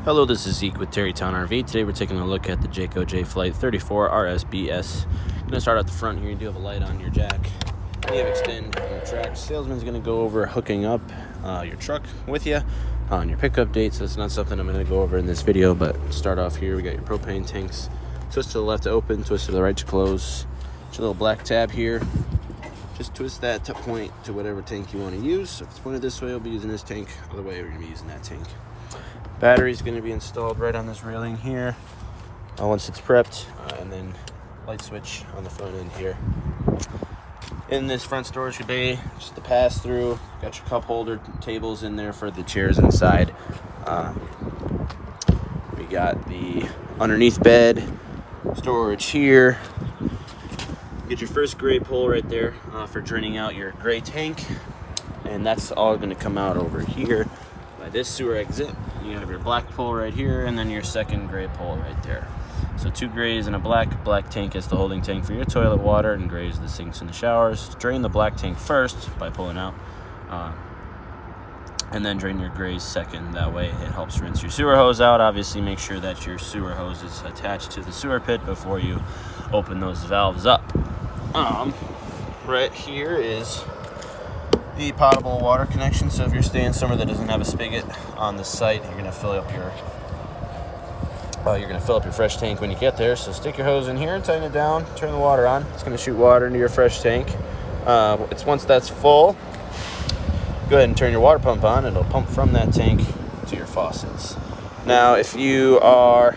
Hello, this is Zeke with Terrytown RV. Today we're taking a look at the Jayco Jay Flight 34 RSBS. I'm going to start at the front here. You do have a light on your jack. You have extend on your track. Salesman's going to go over hooking up your truck with you on your pickup date. So it's not something I'm going to go over in this video, but start off here. We got your propane tanks. Twist to the left to open, twist to the right to close. There's a little black tab here. Just twist that to point to whatever tank you want to use. So if it's pointed this way, you'll be using this tank. Other way, we're going to be using that tank. Battery is going to be installed right on this railing here once it's prepped, and then light switch on the front end here. In this front storage bay, just the pass through. Got your cup holder tables in there for the chairs inside. We got the underneath bed storage here. Get your first gray pole right there for draining out your gray tank, and that's all going to come out over here by this sewer exit. You have your black pole right here, and then your second gray pole right there. So two grays and a black. Black tank is the holding tank for your toilet water, and gray is the sinks and the showers. Drain the black tank first by pulling out, and then drain your grays second. That way it helps rinse your sewer hose out. Obviously make sure that your sewer hose is attached to the sewer pit before you open those valves up. Right here is the potable water connection. So if you're staying somewhere that doesn't have a spigot on the site, you're gonna fill up your fresh tank when you get there. So stick your hose in here and tighten it down. Turn the water on. It's gonna shoot water into your fresh tank. Once that's full, go ahead and turn your water pump on. It'll pump from that tank to your faucets. Now, if you are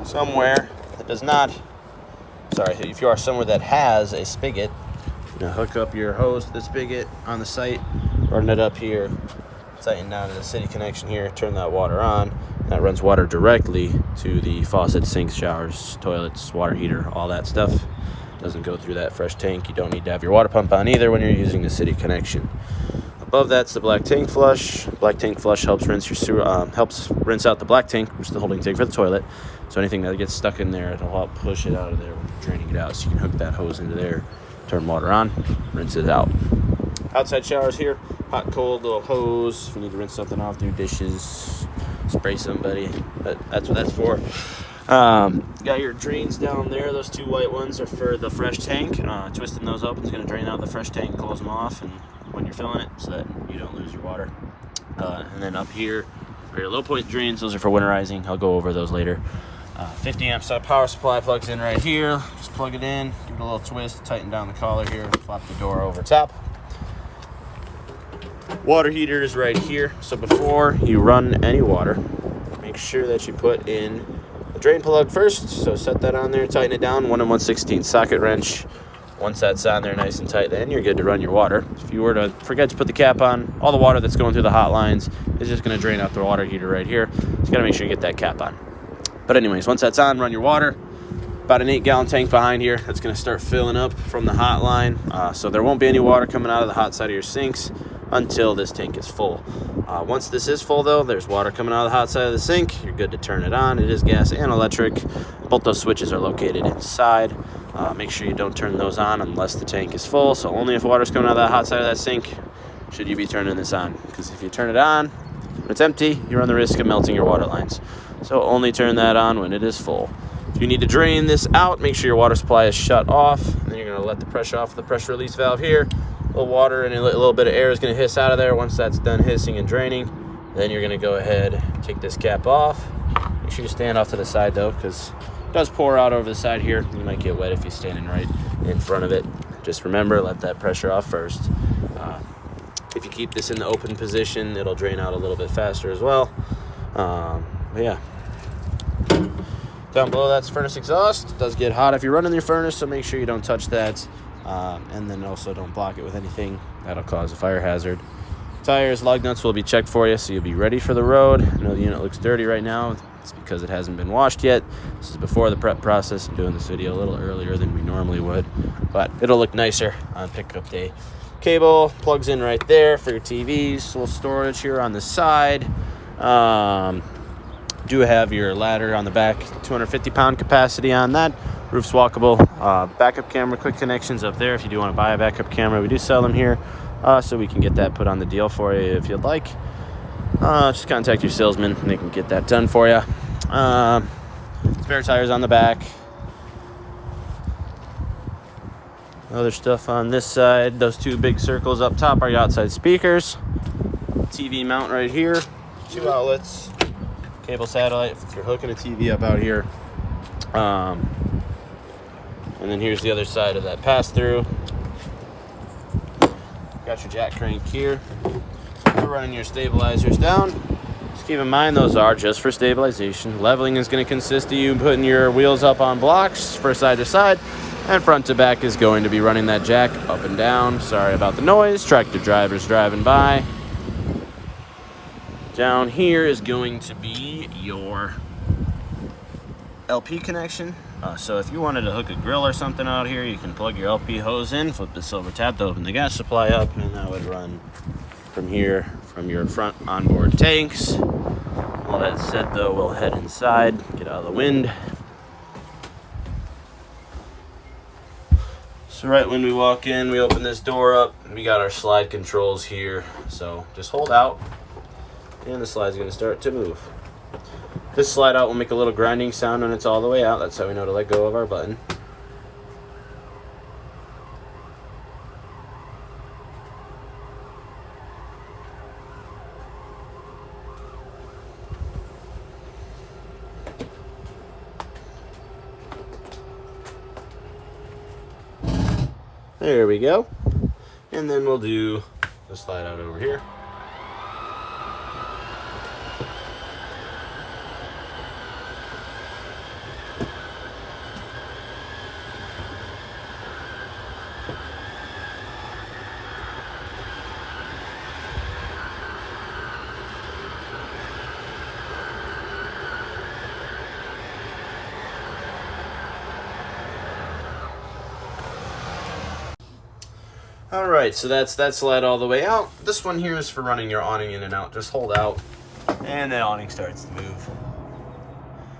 somewhere that if you are somewhere that has a spigot, hook up your hose to the spigot on the site, run it up here, tighten down to the city connection here, turn that water on. That runs water directly to the faucet, sinks, showers, toilets, water heater, all that stuff. Doesn't go through that fresh tank. You don't need to have your water pump on either when you're using the city connection. Above that's the black tank flush. Black tank flush helps rinse your sewer, helps rinse out the black tank, which is the holding tank for the toilet. So anything that gets stuck in there, it'll help push it out of there when you're draining it out. So you can hook that hose into there, turn water on, rinse it out. Outside showers here, hot, cold, little hose. If you need to rinse something off, do dishes, spray somebody, but that's what that's for. Got your drains down there. Those two white ones are for the fresh tank. Twisting those open is going to drain out the fresh tank, close them off, and when you're filling it, so that you don't lose your water. And then up here are your low point drains. Those are for winterizing. I'll go over those later. 50 amp power supply plugs in right here. Just plug it in, give it a little twist, tighten down the collar here, flop the door over top. Water heater is right here. So before you run any water, make sure that you put in the drain plug first. So set that on there, tighten it down, 1 1/16 socket wrench. Once that's on there nice and tight, then you're good to run your water. If you were to forget to put the cap on, all the water that's going through the hot lines is just going to drain out the water heater right here. So you got to make sure you get that cap on. But anyways, once that's on, run your water. About an 8-gallon tank behind here. That's going to start filling up from the hot line. So there won't be any water coming out of the hot side of your sinks until this tank is full. Once this is full, though, there's water coming out of the hot side of the sink. You're good to turn it on. It is gas and electric. Both those switches are located inside. Make sure you don't turn those on unless the tank is full. So only if water's coming out of the hot side of that sink should you be turning this on. Because if you turn it on when it's empty, you run the risk of melting your water lines. So only turn that on when it is full. If you need to drain this out, make sure your water supply is shut off. And then you're going to let the pressure off the pressure release valve here. A little water and a little bit of air is going to hiss out of there. Once that's done hissing and draining, then you're going to go ahead and take this cap off. Make sure you stand off to the side, though, because it does pour out over the side here. You might get wet if you're standing right in front of it. Just remember, let that pressure off first. If you keep this in the open position, it'll drain out a little bit faster as well. But yeah. Down below that's furnace exhaust. It does get hot if you're running your furnace, so make sure you don't touch that. And then also don't block it with anything. That'll cause a fire hazard. Tires, lug nuts will be checked for you, so you'll be ready for the road. I know the unit looks dirty right now. It's because it hasn't been washed yet. This is before the prep process. I'm doing this video a little earlier than we normally would, but it'll look nicer on pickup day. Cable plugs in right there for your TVs. A little storage here on the side. Do have your ladder on the back, 250-pound capacity on that. Roof's walkable. Backup camera, quick connections up there if you do want to buy a backup camera. We do sell them here, so we can get that put on the deal for you if you'd like. just contact your salesman and they can get that done for you. Spare tires on the back. Other stuff on this side. Those two big circles up top are your outside speakers. TV mount right here. 2 outlets. Cable satellite if you're hooking a TV up out here. And then here's the other side of that pass-through. Got your jack crank here. We're running your stabilizers down. Just keep in mind those are just for stabilization. Leveling is going to consist of you putting your wheels up on blocks for side to side, and front to back is going to be running that jack up and down. Sorry about the noise. Tractor drivers driving by. Down here is going to be your LP connection. So if you wanted to hook a grill or something out here, you can plug your LP hose in, flip the silver tab to open the gas supply up, and that would run from here, from your front onboard tanks. All that said though, we'll head inside, get out of the wind. So right when we walk in, we open this door up, we got our slide controls here. So just hold out, and the slide's gonna start to move. This slide out will make a little grinding sound when it's all the way out. That's how we know to let go of our button. There we go. And then we'll do the slide out over here. All right, so that's that slide all the way out. This one here is for running your awning in and out. Just hold out, and the awning starts to move.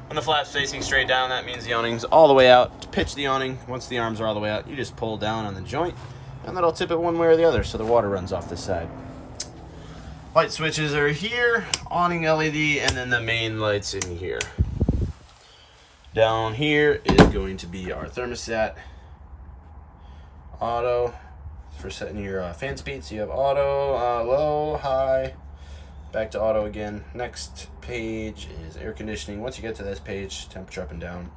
When the flap's facing straight down, that means the awning's all the way out. To pitch the awning, once the arms are all the way out, you just pull down on the joint, and that'll tip it one way or the other, so the water runs off this side. Light switches are here, awning LED, and then the main lights in here. Down here is going to be our thermostat. Auto. For setting your fan speed, so you have auto, low, high, back to auto again. Next page is air conditioning. Once you get to this page, temperature up and down,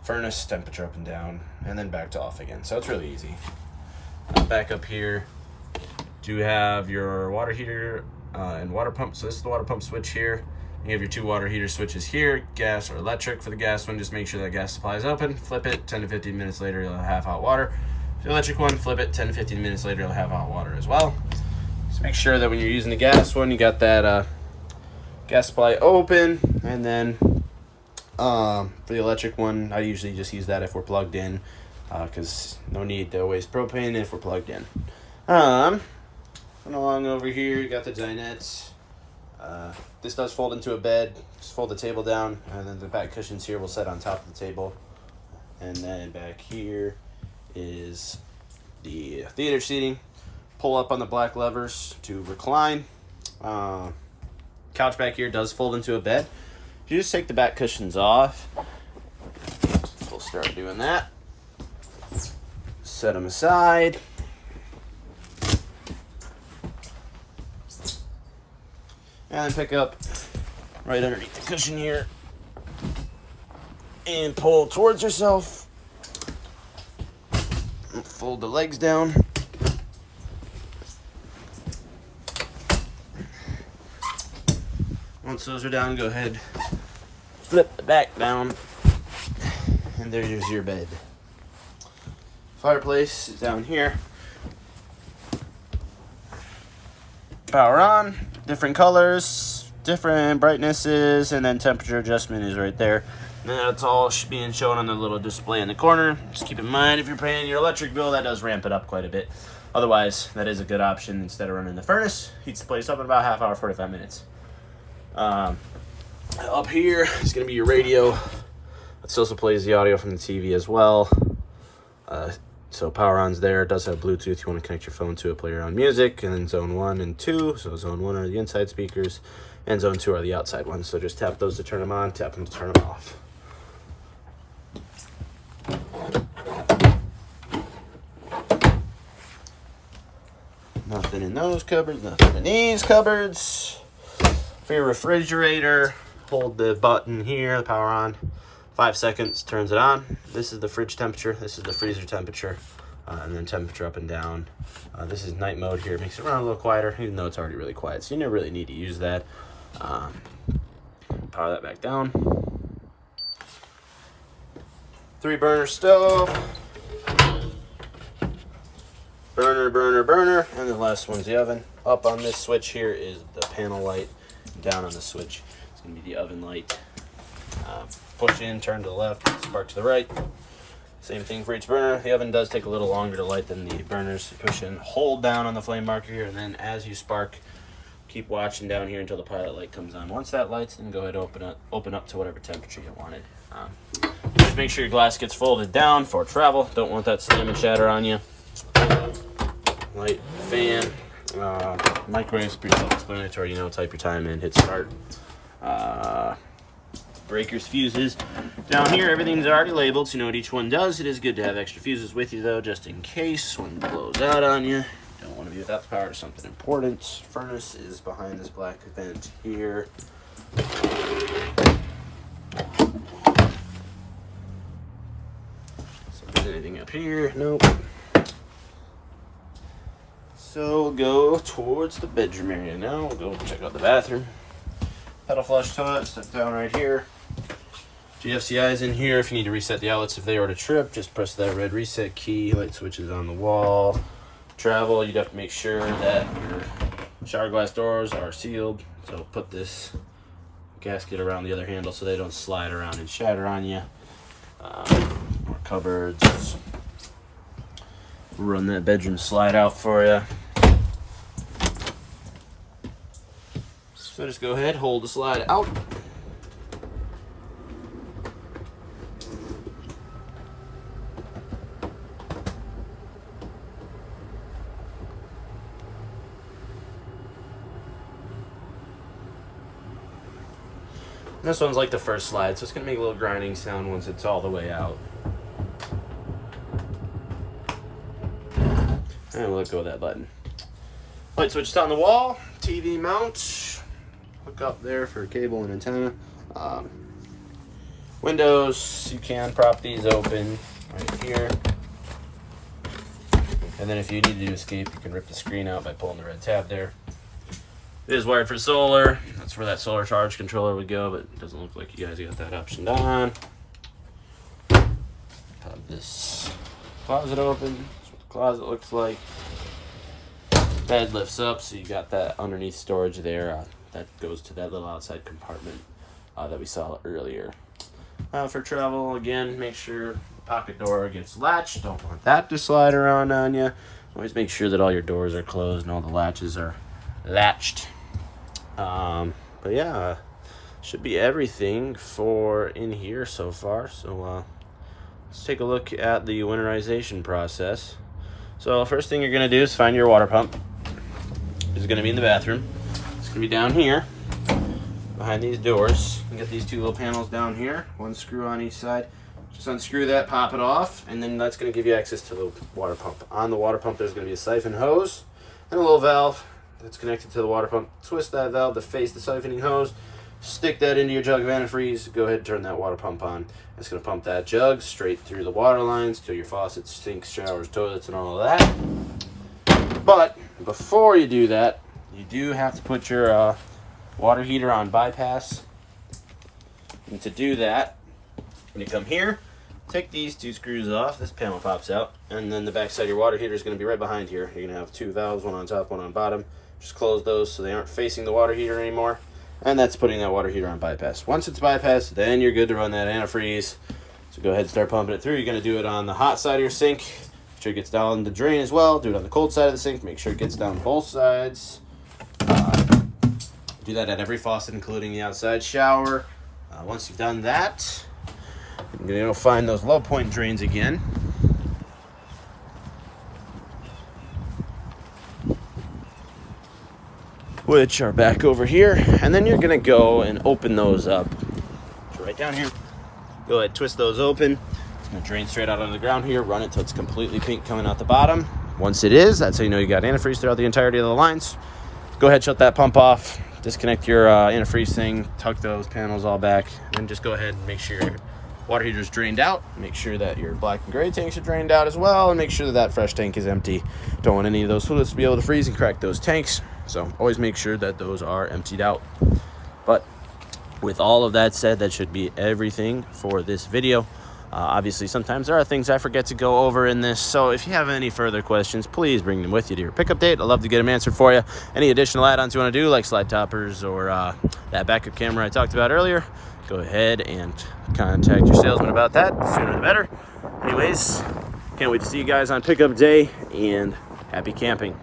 furnace, temperature up and down, and then back to off again. So it's really easy. Back up here, do have your water heater and water pump. So this is the water pump switch here. You have your 2 water heater switches here, gas or electric. For the gas one, just make sure that gas supply is open, flip it, 10 to 15 minutes later you'll have hot water. The electric one, flip it, 10 to 15 minutes later you'll have hot water as well. So make sure that when you're using the gas one, you got that gas supply open. And then for the electric one, I usually just use that if we're plugged in, because no need to waste propane if we're plugged in. Going along over here, you got the dinettes. This does fold into a bed. Just fold the table down, and then the back cushions here will set on top of the table. And then back here is the theater seating. Pull up on the black levers to recline. Couch back here does fold into a bed. You just take the back cushions off. We'll start doing that. Set them aside. And then pick up right underneath the cushion here and pull towards yourself. Fold the legs down. Once those are down, go ahead, flip the back down, and there's your bed. Fireplace is down here. Power on, different colors, different brightnesses, and then temperature adjustment is right there. And that's all being shown on the little display in the corner. Just keep in mind, if you're paying your electric bill, that does ramp it up quite a bit. Otherwise, that is a good option instead of running the furnace. Heats the place up in about half hour, 45 minutes. Up here is going to be your radio. It also plays the audio from the TV as well. So power on's there. It does have Bluetooth. You want to connect your phone to it, play your own music. And then zone 1 and 2. So zone 1 are the inside speakers, and zone 2 are the outside ones. So just tap those to turn them on, tap them to turn them off. Nothing in those cupboards, nothing in these cupboards. For your refrigerator, hold the button here, the power on. 5 seconds, turns it on. This is the fridge temperature. This is the freezer temperature. And then temperature up and down. This is night mode here. Makes it run a little quieter, even though it's already really quiet. So you never really need to use that. Power that back down. 3-burner stove. Burner. And the last one's the oven. Up on this switch here is the panel light. Down on the switch, it's going to be the oven light. Push in, turn to the left, spark to the right. Same thing for each burner. The oven does take a little longer to light than the burners. Push in, hold down on the flame marker here, and then as you spark, keep watching down here until the pilot light comes on. Once that lights, then go ahead and open up to whatever temperature you wanted. Just make sure your glass gets folded down for travel. Don't want that slam and shatter on you. Light, fan, microwave's pretty self-explanatory. Type your time in, hit start. Breakers, fuses. Down here, everything's already labeled, so you know what each one does. It is good to have extra fuses with you, though, just in case one blows out on you. Don't want to be without the power to something important. Furnace is behind this black vent here. So if there's anything up here, nope. So we'll go towards the bedroom area now. We'll go check out the bathroom. Pedal flush toilet, step down right here. GFCI is in here. If you need to reset the outlets, if they were to trip, just press that red reset key. Light switches on the wall. Travel, you'd have to make sure that your shower glass doors are sealed. So put this gasket around the other handle so they don't slide around and shatter on you. More cupboards. Run that bedroom slide out for you. So just go ahead, hold the slide out. This one's like the first slide, so it's going to make a little grinding sound once it's all the way out. And we'll let go of that button. Light switch on the wall, TV mount, hook up there for cable and antenna. Windows, you can prop these open right here. And then if you need to escape, you can rip the screen out by pulling the red tab there. It is wired for solar. That's where that solar charge controller would go, but it doesn't look like you guys got that option on. Pop this closet open. That's what the closet looks like. Bed lifts up, so you got that underneath storage there. That goes to that little outside compartment that we saw earlier. For travel, again, make sure the pocket door gets latched. Don't want that to slide around on you. Always make sure that all your doors are closed and all the latches are latched. But yeah, should be everything for in here so far. So let's take a look at the winterization process. So first thing you're going to do is find your water pump. It's going to be in the bathroom. It's going to be down here behind these doors. You get these two little panels down here, one screw on each side. Just unscrew that, pop it off, and then that's going to give you access to the water pump. On the water pump there's going to be a siphon hose and a little valve that's connected to the water pump. Twist that valve to face the siphoning hose, stick that into your jug of antifreeze, go ahead and turn that water pump on. It's going to pump that jug straight through the water lines to your faucets, sinks, showers, toilets, and all of that. But before you do that, you do have to put your water heater on bypass. And to do that, when you come here, take these two screws off, this panel pops out, and then the back side of your water heater is going to be right behind here. You're going to have two valves, one on top, one on bottom. Just close those so they aren't facing the water heater anymore. And that's putting that water heater on bypass. Once it's bypassed, then you're good to run that antifreeze. So go ahead and start pumping it through. You're going to do it on the hot side of your sink. Make sure it gets down the drain as well. Do it on the cold side of the sink. Make sure it gets down both sides. Do that at every faucet, including the outside shower. Once you've done that, you're going to find those low point drains again. which are back over here. And then you're gonna go and open those up. So right down here, go ahead, twist those open. It's gonna drain straight out onto the ground here. Run it till it's completely pink coming out the bottom. Once it is, that's how you know you got antifreeze throughout the entirety of the lines. Go ahead, shut that pump off. Disconnect your antifreeze thing, tuck those panels all back, and just go ahead and make sure your water heater is drained out. Make sure that your black and gray tanks are drained out as well, and make sure that that fresh tank is empty. Don't want any of those fluids to be able to freeze and crack those tanks, so always make sure that those are emptied out. But with all of that said, that should be everything for this video. Obviously, sometimes there are things I forget to go over in this, so if you have any further questions, please bring them with you to your pickup date. I'd love to get them answered for you. Any additional add-ons you want to do, like slide toppers or that backup camera I talked about earlier, go ahead and contact your salesman about that. The sooner the better. Anyways, can't wait to see you guys on pickup day, and happy camping.